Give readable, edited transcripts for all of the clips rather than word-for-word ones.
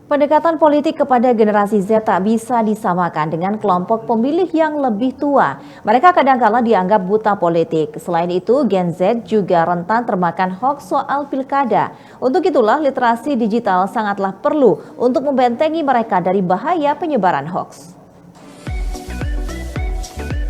Pendekatan politik kepada generasi Z tak bisa disamakan dengan kelompok pemilih yang lebih tua. Mereka kadangkala dianggap buta politik. Selain itu, Gen Z juga rentan termakan hoaks soal pilkada. Untuk itulah literasi digital sangatlah perlu untuk membentengi mereka dari bahaya penyebaran hoaks.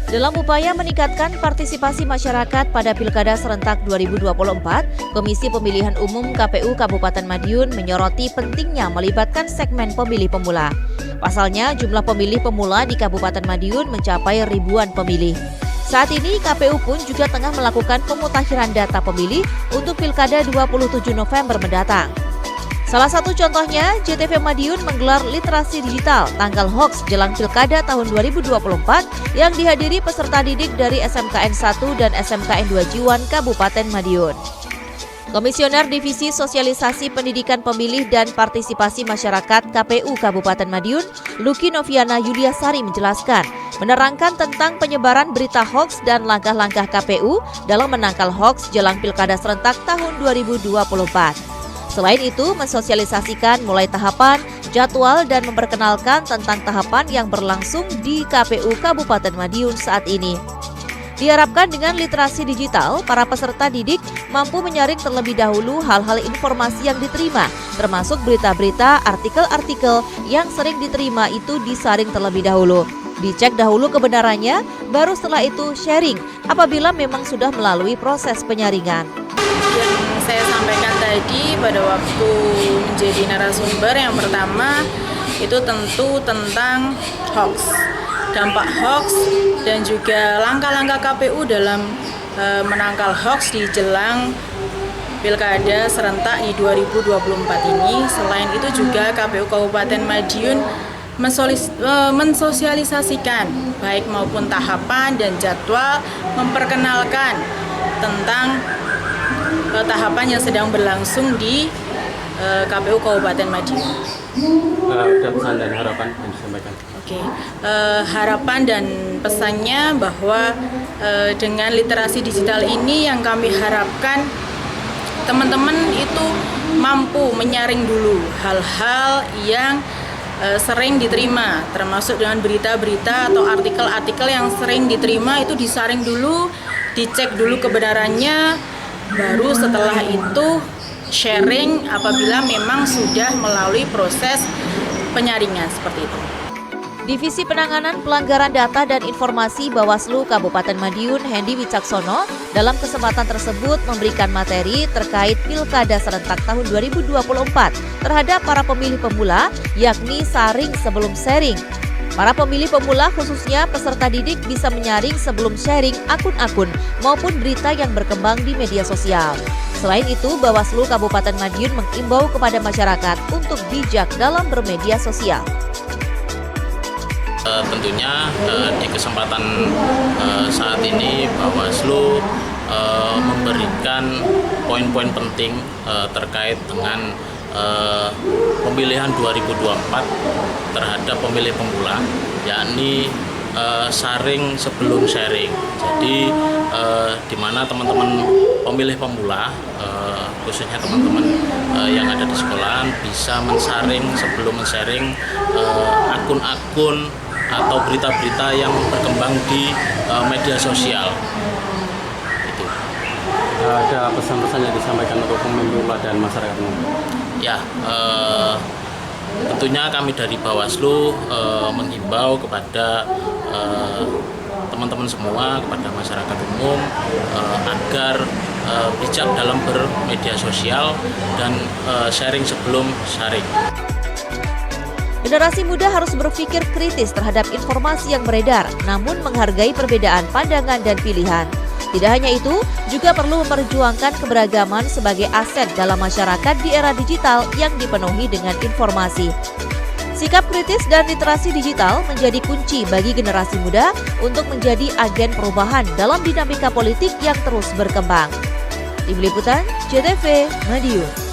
Dalam upaya meningkatkan partisipasi masyarakat pada Pilkada Serentak 2024, Komisi Pemilihan Umum KPU Kabupaten Madiun menyoroti pentingnya melibatkan segmen pemilih pemula. Pasalnya, jumlah pemilih pemula di Kabupaten Madiun mencapai ribuan pemilih. Saat ini, KPU pun juga tengah melakukan pemutakhiran data pemilih untuk Pilkada 27 November mendatang. Salah satu contohnya, JTV Madiun menggelar literasi digital tanggal hoaks jelang Pilkada tahun 2024 yang dihadiri peserta didik dari SMKN 1 dan SMKN 2 Jiwan Kabupaten Madiun. Komisioner Divisi Sosialisasi Pendidikan Pemilih dan Partisipasi Masyarakat KPU Kabupaten Madiun, Luki Noviana Yuliasari menjelaskan, menerangkan tentang penyebaran berita hoaks dan langkah-langkah KPU dalam menangkal hoaks jelang Pilkada Serentak tahun 2024. Selain itu, mensosialisasikan mulai tahapan, jadwal, dan memperkenalkan tentang tahapan yang berlangsung di KPU Kabupaten Madiun saat ini. Diharapkan dengan literasi digital, para peserta didik mampu menyaring terlebih dahulu hal-hal informasi yang diterima, termasuk berita-berita, artikel-artikel yang sering diterima itu disaring terlebih dahulu. Dicek dahulu kebenarannya, baru setelah itu sharing apabila memang sudah melalui proses penyaringan. Yang saya sampaikan tadi pada waktu menjadi narasumber, yang pertama itu tentu tentang hoax, dampak hoax dan juga langkah-langkah KPU dalam menangkal hoax di jelang Pilkada Serentak di 2024 ini. Selain itu juga KPU Kabupaten Madiun mensosialisasikan baik maupun tahapan dan jadwal, memperkenalkan tentang tahapan yang sedang berlangsung di KPU Kabupaten Madiun. Ada pesan dan harapan yang disampaikan? Harapan dan pesannya bahwa dengan literasi digital ini yang kami harapkan teman-teman itu mampu menyaring dulu hal-hal yang sering diterima, termasuk dengan berita-berita atau artikel-artikel yang sering diterima itu disaring dulu, dicek dulu kebenarannya, baru setelah itu sharing apabila memang sudah melalui proses penyaringan seperti itu. Divisi Penanganan Pelanggaran Data dan Informasi Bawaslu Kabupaten Madiun, Hendy Wicaksono, dalam kesempatan tersebut memberikan materi terkait Pilkada Serentak tahun 2024 terhadap para pemilih pemula, yakni saring sebelum sharing. Para pemilih pemula khususnya peserta didik bisa menyaring sebelum sharing akun-akun maupun berita yang berkembang di media sosial. Selain itu, Bawaslu Kabupaten Madiun mengimbau kepada masyarakat untuk bijak dalam bermedia sosial. Tentunya di kesempatan saat ini Bawaslu memberikan poin-poin penting terkait dengan pemilihan 2024 terhadap pemilih pemula, yakni saring sebelum sharing. Jadi di mana teman-teman pemilih pemula, khususnya teman-teman yang ada di sekolahan, bisa mensaring sebelum men-sharing akun-akun atau berita-berita yang berkembang di media sosial. Itu. Ada pesan-pesan yang disampaikan untuk pemilih pemula dan masyarakat umum? Ya, tentunya kami dari Bawaslu menghimbau kepada teman-teman semua, kepada masyarakat umum agar bijak dalam bermedia sosial dan sharing sebelum sharing. Generasi muda harus berpikir kritis terhadap informasi yang beredar, namun menghargai perbedaan pandangan dan pilihan. Tidak hanya itu, juga perlu memperjuangkan keberagaman sebagai aset dalam masyarakat di era digital yang dipenuhi dengan informasi. Sikap kritis dan literasi digital menjadi kunci bagi generasi muda untuk menjadi agen perubahan dalam dinamika politik yang terus berkembang. Tim Liputan, JTV Madiun.